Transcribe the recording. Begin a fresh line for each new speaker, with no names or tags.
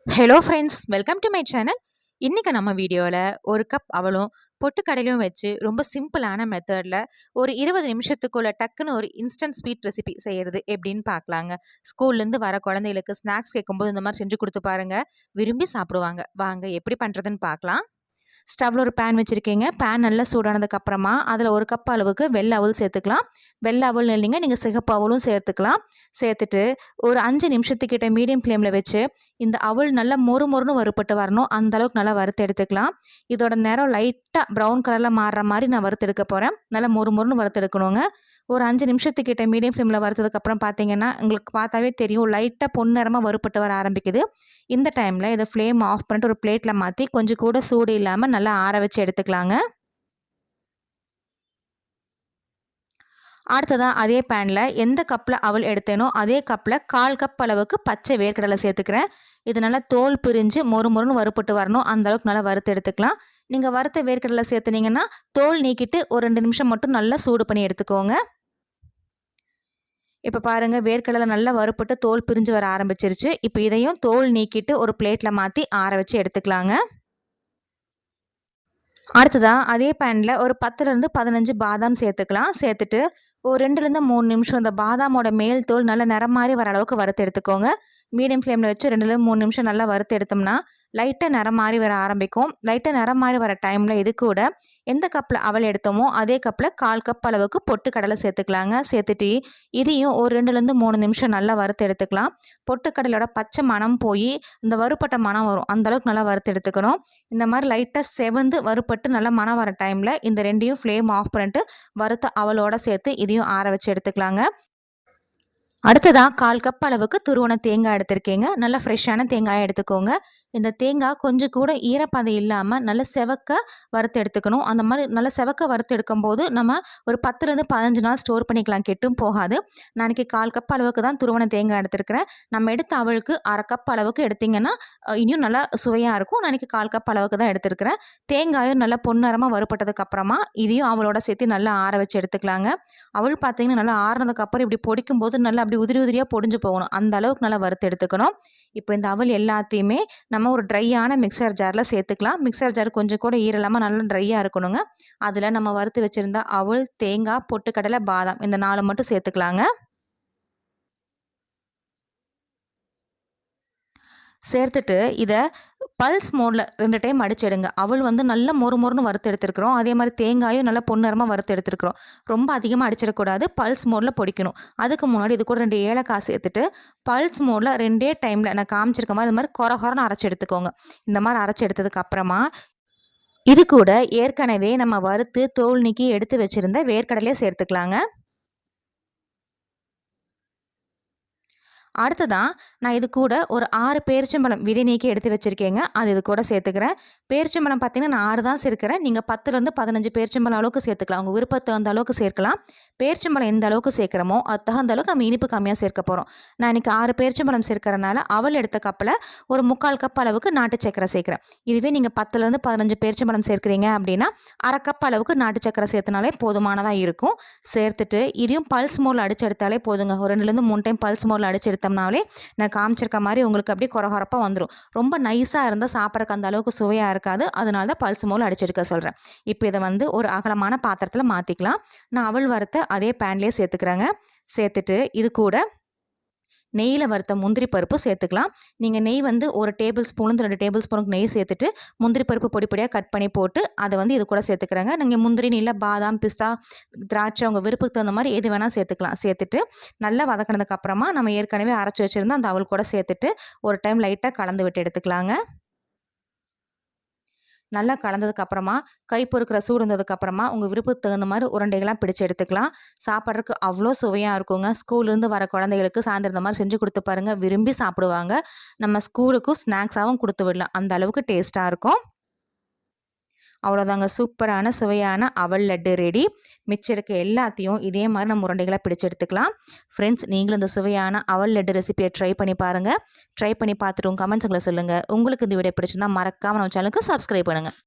Hello friends, welcome to my channel. இன்றைக்கி நம்ம வீடியோவில் ஒரு கப் அவலும் பொட்டுக்கடலையும் வச்சு ரொம்ப சிம்பிளான மெத்தடில் ஒரு 20 நிமிஷத்துக்குள்ள டக்குன்னு ஒரு இன்ஸ்டன்ட் ஸ்வீட் ரெசிபி செய்கிறது எப்படின்னு பார்க்கலாங்க. ஸ்கூல்லேருந்து வர குழந்தைகளுக்கு ஸ்நாக்ஸ் கேட்கும்போது இந்த மாதிரி செஞ்சு கொடுத்து பாருங்கள், விரும்பி சாப்பிடுவாங்க. வாங்க எப்படி பண்ணுறதுன்னு பார்க்கலாம். ஸ்டவ்வில் ஒரு பேன் வச்சுருக்கீங்க. பேன் நல்லா சூடானதுக்கப்புறமா அதில் ஒரு கப் அளவுக்கு வெள்ளை அவல் சேர்த்துக்கலாம். வெள்ளை அவல் இல்லைங்க, நீங்கள் சிகப்பு அவலும் சேர்த்துக்கலாம். சேர்த்துட்டு ஒரு 5 நிமிஷத்துக்கிட்ட மீடியம் ஃப்ளேமில் வச்சு இந்த அவல் நல்லா மொறு மொறுன்னு வறுப்பட்டு வரணும். அந்தளவுக்கு நல்லா வறுத்து எடுத்துக்கலாம். இதோட நேரம் லைட்டாக ப்ரௌன் கலரில் மாறுற மாதிரி நான் வறுத்து எடுக்க போகிறேன். நல்லா மொறு மொறுன்னு வறுத்து எடுக்கணுங்க. ஒரு 5 நிமிஷத்துக்கிட்ட மீடியம் ஃப்ளேமில் வறுத்ததுக்கப்புறம் பார்த்தீங்கன்னா உங்களுக்கு பார்த்தாவே தெரியும், லைட்டாக பொன்னிறமாக வறுப்பட்டு வர ஆரம்பிக்குது. இந்த டைமில் இதை ஃப்ளேம் ஆஃப் பண்ணிட்டு ஒரு பிளேட்டில் மாற்றி கொஞ்சம் கூட சூடு இல்லாமல் நல்லா ஆற வச்சு எடுத்துக்கலாங்க. அடுத்ததாக அதே பேனில் எந்த கப்பில் அவல் எடுத்தேனோ அதே கப்பில் 1/4 கப் அளவுக்கு பச்சை வேர்க்கடலை சேர்த்துக்கிறேன். இது நல்லா தோல் பிரிஞ்சு மொறு மொறுன்னு வறுப்பட்டு வரணும். அந்தளவுக்கு நல்லா வறுத்து எடுத்துக்கலாம். நீங்கள் வறுத்த வேர்க்கடலை சேர்த்துனீங்கன்னா தோல் நீக்கிட்டு ஒரு 2 நிமிஷம் மட்டும் நல்லா சூடு பண்ணி எடுத்துக்கோங்க. இப்போ பாருங்கள், வேர்க்கடலை நல்லா வறுப்பட்டு தோல் பிரிஞ்சு வர ஆரம்பிச்சிருச்சு. இப்போ இதையும் தோல் நீக்கிட்டு ஒரு பிளேட்டில் மாற்றி ஆற வச்சு எடுத்துக்கலாங்க. அடுத்ததாக அதே பேனில் ஒரு 10லேருந்து 15 பாதாம் சேர்த்துக்கலாம். சேர்த்துட்டு ஒரு 2லேருந்து 3 நிமிஷம் இந்த பாதாமோட மேல் தோல் நல்லா நிறம் மாதிரி வர அளவுக்கு வறுத்து எடுத்துக்கோங்க. மீடியம் ஃப்ளேமில் வச்சு 2லேருந்து 3 நிமிஷம் நல்லா வறுத்து எடுத்தோம்னா லைட்டாக நிறம் மாறி வர ஆரம்பிக்கும். லைட்டாக நிறம் மாறி வர டைமில் இது கூட எந்த கப்பில் அவல் எடுத்தோமோ அதே கப்பில் 1/4 கப் அளவுக்கு பொட்டுக்கடலை சேர்த்துக்கலாங்க. சேர்த்துட்டு இதையும் ஒரு 2லேருந்து 3 நிமிஷம் நல்லா வறுத்து எடுத்துக்கலாம். பொட்டுக்கடலையோட பச்சை மணம் போய் இந்த வறுப்பட்ட மணம் வரும், அந்தளவுக்கு நல்லா வறுத்து எடுத்துக்கணும். இந்த மாதிரி லைட்டாக செவந்து வறுப்பட்டு நல்லா மணம் வர டைமில் இந்த ரெண்டையும் ஃப்ளேம் ஆஃப் பண்ணிட்டு வறுத்த அவலோட சேர்த்து இதையும் ஆற வச்சு எடுத்துக்கலாங்க. அடுத்ததாக 1/4 கப் அளவுக்கு துருவன தேங்காய் எடுத்திருக்கீங்க. நல்லா ஃப்ரெஷ்ஷான தேங்காயை எடுத்துக்கோங்க. இந்த தேங்காய் கொஞ்சம் கூட ஈரப்பதம் இல்லாமல் நல்லா செவக்க வறுத்து எடுத்துக்கணும். அந்த மாதிரி நல்லா செவக்க வறுத்து எடுக்கும்போது நம்ம ஒரு 10லேருந்து 15 நாள் ஸ்டோர் பண்ணிக்கலாம், கெட்டும் போகாது. நான் இன்றைக்கி 1/4 கப் அளவுக்கு தான் துருவன தேங்காய் எடுத்துருக்கிறேன். நம்ம எடுத்த அவளுக்கு 1/2 கப் அளவுக்கு எடுத்திங்கன்னா இன்னும் நல்லா சுவையாக இருக்கும். நான் இன்றைக்கி 1/4 கப் அளவுக்கு தான் எடுத்துருக்கிறேன். தேங்காயும் நல்லா பொன்னிறமாக வறுப்பட்டதுக்கப்புறமா இதையும் அவளோட சேர்த்து நல்லா ஆற வச்சு எடுத்துக்கலாங்க. அவள் பார்த்தீங்கன்னா நல்லா ஆறுனதுக்கப்புறம் இப்படி பொடிக்கும்போது நல்லா அப்படி உதிரி உதிரியாக பொடிஞ்சு போகணும். அந்த அளவுக்கு நல்லா வறுத்து எடுத்துக்கணும். இப்போ இந்த அவல் எல்லாத்தையுமே நம்ம ஒரு ட்ரையான மிக்சர் ஜாரில் சேர்த்துக்கலாம். மிக்சர் ஜார் கொஞ்சம் கூட ஈரலாமல் நல்லா ட்ரையாக இருக்கணுங்க. அதில் நம்ம வறுத்து வச்சுருந்த அவல், தேங்காய், பொட்டுக்கடலை, பாதாம் இந்த 4 மட்டும் சேர்த்துக்கலாங்க. சேர்த்துட்டு இதை பல்ஸ் மோடில் 2 டைம் அடிச்சிடுங்க. அவல் வந்து நல்லா மொறு மொறுன்னு வறுத்து எடுத்துருக்குறோம். அதே மாதிரி தேங்காயும் நல்லா பொன்னிறமாக வறுத்து எடுத்துருக்குறோம். ரொம்ப அதிகமாக அடிச்சிடக்கூடாது, பல்ஸ் மோடில் பொடிக்கணும். அதுக்கு முன்னாடி இது கூட 2 ஏலக்காய் சேர்த்துட்டு பல்ஸ் மோடில் 2 டைமில் நான் காமிச்சிருக்க மாதிரி இது மாதிரி கொரன்னு அரைச்சி எடுத்துக்கோங்க. இந்த மாதிரி அரைச்சி எடுத்ததுக்கு அப்புறமா இது கூட ஏற்கனவே நம்ம வறுத்து தோல் நீக்கி எடுத்து வச்சுருந்த வேர்க்கடலையை சேர்த்துக்கலாங்க. அடுத்ததான் நான் இது கூட ஒரு 6 பேரிச்சம்பழம் விதை நீக்கி எடுத்து வச்சுருக்கேங்க. அது இது கூட சேர்த்துக்கிறேன். பேரிச்சம்பழம் பார்த்தீங்கன்னா நான் 6 தான் சேர்க்கிறேன். நீங்கள் 10லேருந்து 15 பேரிச்சம்பழம் அளவுக்கு சேர்த்துக்கலாம். உங்கள் விருப்பத்துக்கு தகுந்த அளவுக்கு சேர்க்கலாம். பேரிச்சம்பழம் எந்த அளவுக்கு சேர்க்குறோமோ அது தகுந்த அளவுக்கு நம்ம இனிப்பு கம்மியாக சேர்க்க போகிறோம். நான் இன்றைக்கி 6 பேரிச்சம்பழம் சேர்க்கறனால அவல் எடுத்த கப்பில் ஒரு 3/4 கப் அளவுக்கு நாட்டு சக்கரை சேர்க்குறேன். இதுவே நீங்கள் 10லேருந்து 15 பேரிச்சம்பழம் சேர்க்குறீங்க அப்படின்னா 1/2 கப் அளவுக்கு நாட்டு சக்கரை சேர்த்துனாலே போதுமானதாக இருக்கும். சேர்த்துட்டு இதையும் பல்ஸ் மோடில் அடிச்சு எடுத்தாலே போதுங்க. ஒரு 2லேருந்து 3 டைம் பல்ஸ் மோடில் அடிச்சு எடுத்தோம்னாலே நான் காமிச்சிருக்க மாதிரி உங்களுக்கு அப்படியே கொரகொரப்பாக வந்துடும். ரொம்ப நைஸாக இருந்தால் சாப்பிட்றக்கு அந்த அளவுக்கு சுவையாக இருக்காது. அதனால தான் பல்ஸ் மோடில் அடிச்செடுக்க சொல்கிறேன். இப்போ இதை வந்து ஒரு அகலமான பாத்திரத்தில் மாற்றிக்கலாம். நான் அவல் வறுத்த அதே பேன்லேயே சேர்த்துக்கிறேங்க. சேர்த்துட்டு இது கூட நெய்யில் வறுத்த முந்திரி பருப்பு சேர்த்துக்கலாம். நீங்கள் நெய் வந்து 1 டேபிள் ஸ்பூன் 2 டேபிள் ஸ்பூனுக்கு நெய் சேர்த்துட்டு முந்திரி பருப்பு பொடி பொடியாக கட் பண்ணி போட்டு அதை வந்து இது கூட சேர்த்துக்கிறேங்க. நீங்கள் முந்திரி, இல்லை பாதாம், பிஸ்தா, திராட்சை உங்கள் விருப்பத்துக்கு தகுந்த மாதிரி எது வேணால் சேர்த்துக்கலாம். சேர்த்துட்டு நல்லா வதக்கினதுக்கு அப்புறமா நம்ம ஏற்கனவே அரைச்சி வச்சுருந்தோம் அந்த அவல் கூட சேர்த்துட்டு ஒரு டைம் லைட்டாக கலந்து விட்டு எடுத்துக்கலாங்க. நல்லா கலந்ததுக்கப்புறமா கை பொறுக்கிற சூடு இருந்ததுக்கப்புறமா உங்கள் விருப்பத்துக்கு தகுந்த மாதிரி உருண்டைகளாக பிடிச்சி எடுத்துக்கலாம். சாப்பிட்றதுக்கு அவ்வளோ சுவையாக இருக்குங்க. ஸ்கூல்லேருந்து வர குழந்தைகளுக்கு சாயந்தரம் இந்த மாதிரி செஞ்சு கொடுத்து பாருங்கள், விரும்பி சாப்பிடுவாங்க. நம்ம ஸ்கூலுக்கும் ஸ்நாக்ஸாகவும் கொடுத்து விடலாம், அந்த அளவுக்கு டேஸ்ட்டாக இருக்கும். அவ்வளோதாங்க, சூப்பரான சுவையான அவல் லட்டு ரெடி. மிச்சம் இருக்க எல்லாத்தையும் இதே மாதிரி நம்ம உருண்டைகளாக பிடிச்சி எடுத்துக்கலாம். ஃப்ரெண்ட்ஸ், நீங்களும் இந்த சுவையான அவல் லட்டு ரெசிபியை ட்ரை பண்ணி பாருங்கள். ட்ரை பண்ணி பார்த்துட்டு உங்கள் கமெண்ட்ஸுங்களை சொல்லுங்கள். உங்களுக்கு இந்த வீடியோ பிடிச்சிருந்தா மறக்காமல் நம்ம சேனலுக்கு சப்ஸ்கிரைப் பண்ணுங்கள்.